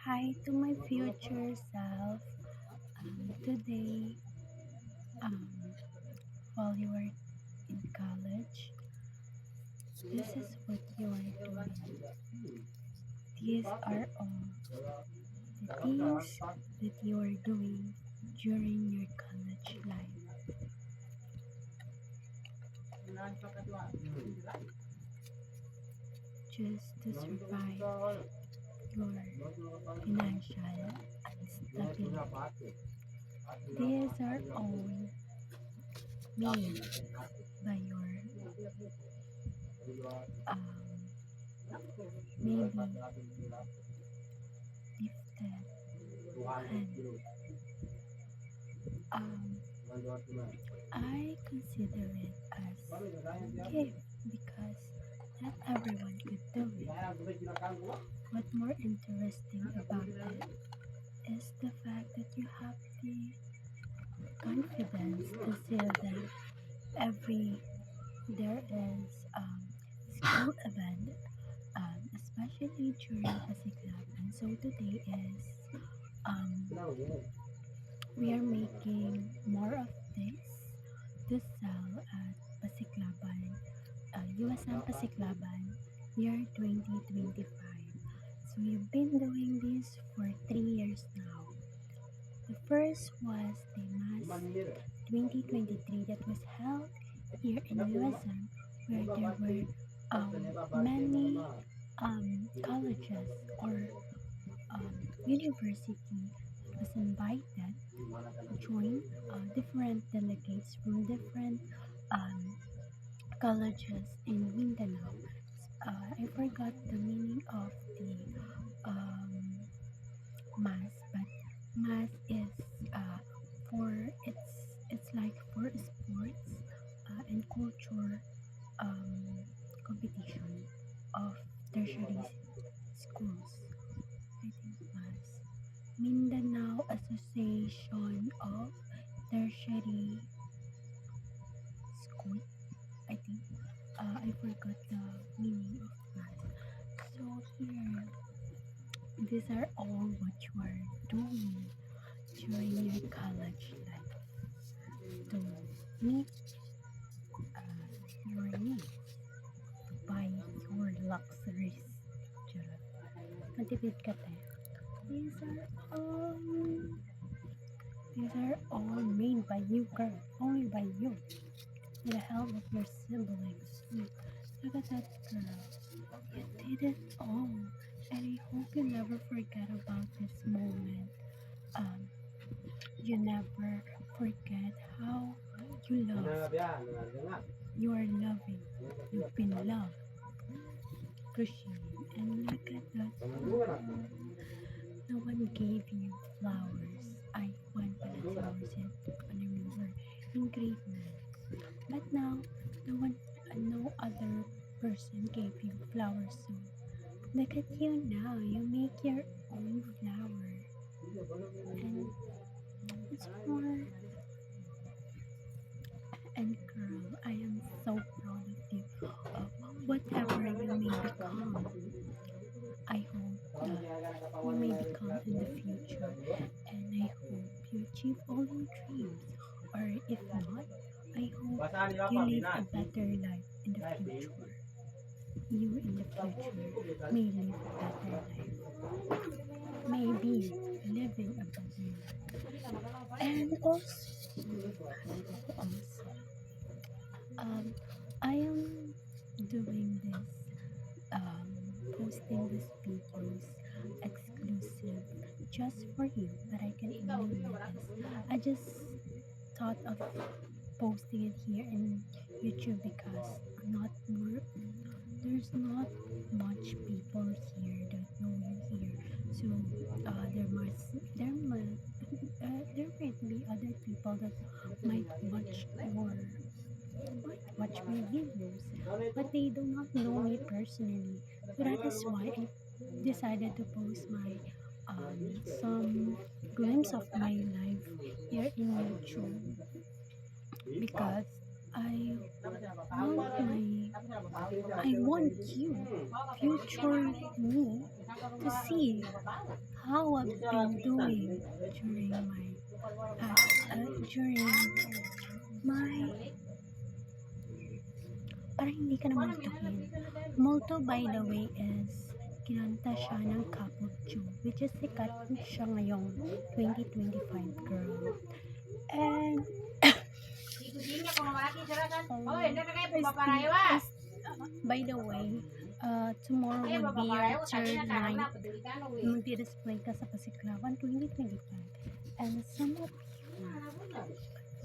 Hi to my future self. Today, um, while you are in college, this is what you are doing. These are all the things that you are doing during your college life just to survive your financial instability. These are all made by your um, maybe gifted hand. Um, I consider it as gift because not everyone could do it. What's more interesting about it is the fact that you have the confidence to say that every there is school event, especially during Pasiglaban. So today is um, we are making more of this to sell at Pasiglaban, USM Pasiglaban year 2025. So we've been doing this for 3 years now. The first was the Mass 2023 that was held here in USM where there were many colleges or university that was invited to join different delegates from different um, colleges in Mindanao. I forgot the meaning of the um, mass, but mass is uh, for it's like for sports and culture um, competition of tertiary schools. I think mass. Mindanao Association of Tertiary School. I think I forgot the meaning of mass. So here, these are all what you are doing during your college life to meet your needs, to buy your luxuries. Charot. Matipid ka tayo. These are all these are all made by you, girl. Only by you. With the help of your siblings. Look at that girl. You did it all. And I hope you never forget about this moment. Um, you never forget how you love. You are loving. You've been loved. Appreciate. And look at that. No one gave you flowers. I went when I was in on a river in grade 9. But now, no other person gave you flowers. So look at you now. You make your own flower, and it's more. And girl, I am so proud of you. Of whatever you may become, I hope that you may become in the future, and I hope you achieve all your dreams. Or if not, I hope you live a better life in the future. You in the future may live a better life. Maybe living a better life. And also, I am doing this, posting these videos exclusive just for you, but I can only notice. I just thought of posting it here in YouTube because not more there's not much people here that know you here. So there might be other people that might watch my videos, but they do not know me personally. So that is why I decided to post my some glimpse of my life here in YouTube because I I want you, future me, to see how I've been doing during my parang hindi ka na multuhin. Multo, by the way, is kinanta siya ng Couple Joe, which is sikat siya ngayong 2025, girl. And by the way, tomorrow will be your third night magdi-display ka sa Pasiklawan 2025. And some of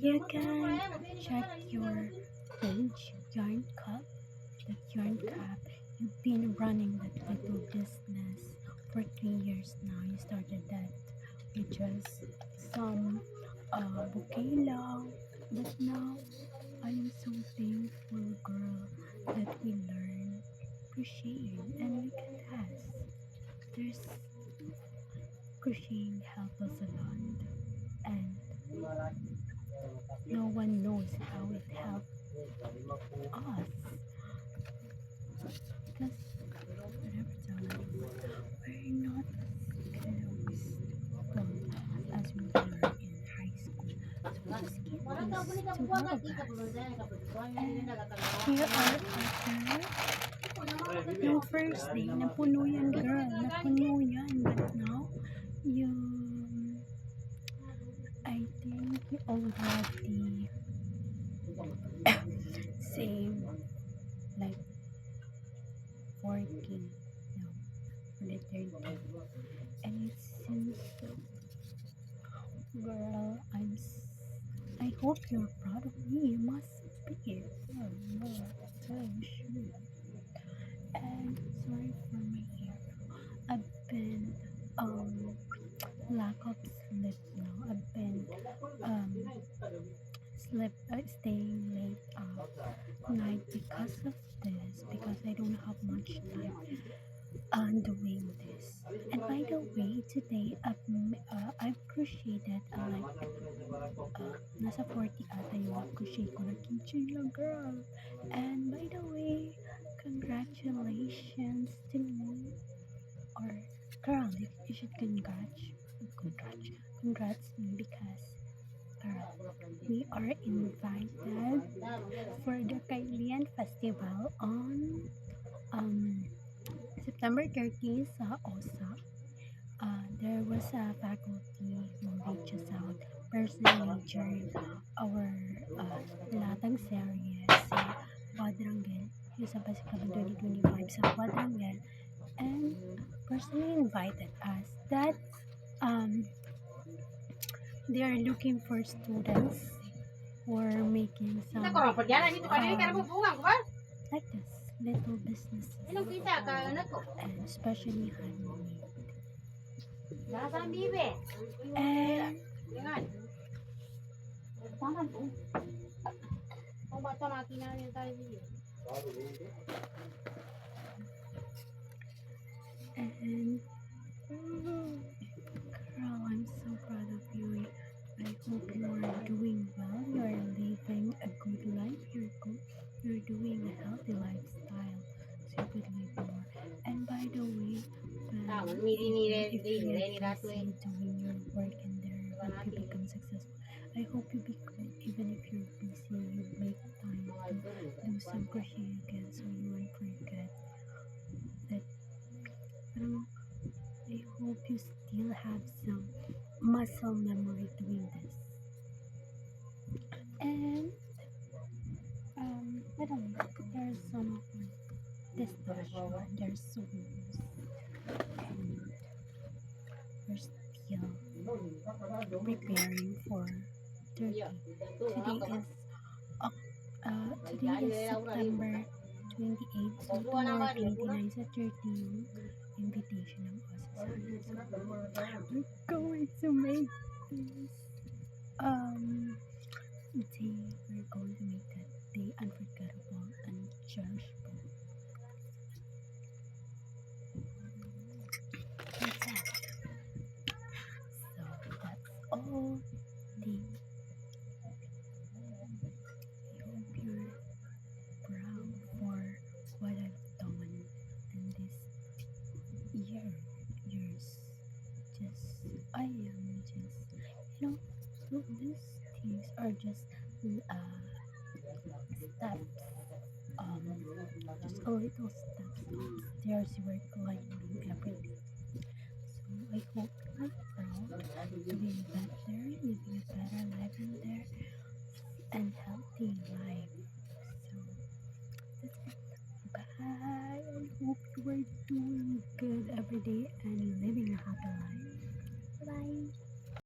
you can check your page, Yarn Cup. That Yarn Cup, you've been running that little business for 3 years now. You started that with just some bouquet lang. But now, I'm so thankful, girl, that we learn crocheting. And look at us. There's crocheting helps us a lot. And no one knows how it helped us. Because whatever time, we're not as close as we were in high school. So just keep this to all of us. And here are our no first day, napuno yan, girl. Napuno yan. But now, I think you already same like 40, no, for the 30. And it seems so, girl, I hope you're proud of me. You must be. Oh, no, I'm sure. And sorry for my hair. I've been lack of sleep now. I've been staying late night because of this, because I don't have much time on doing this. And by the way, today I've crocheted like nasa 40 ata yung crochet ko na keychain lang, girl. And by the way, congratulations to me, or girl, you should congrats me, because girl, we are invited for the Kailian Festival on September 30 sa OSA. There was a faculty who reached us out personally during our latang series sa Quadrangle, yung sa Pasiklaban 2025 sa Quadrangle, and personally invited us that they are looking for students who are making some like this little businesses, and especially handmade. And girl, I'm so proud of you. I hope you are doing well. You are living a good life. You're doing a healthy lifestyle, so you could live more. And by the way, if you're busy doing your work and there, hope you become successful. I hope you become, even if you're busy, you make time to do some crochet again, so you won't forget that. I hope you still have some muscle memory doing this. And I don't know, there's some distortion, there's souls, and we're still preparing for Turkey. Today is September 28th, so tomorrow 29 sa 30 yung invitation ng OSA. So we're going to make this day, we're going to make that day unforgettable and cherishable. That's it. So that's all. I hope you're proud for what I've done in this years. I am just, so these things are just steps, just a little steps of stairs we're climbing every day. So I hope you're proud to be better, living a better life in there, and healthy life. So that's it. Bye. I hope you are doing good every day and living a happy life. Bye.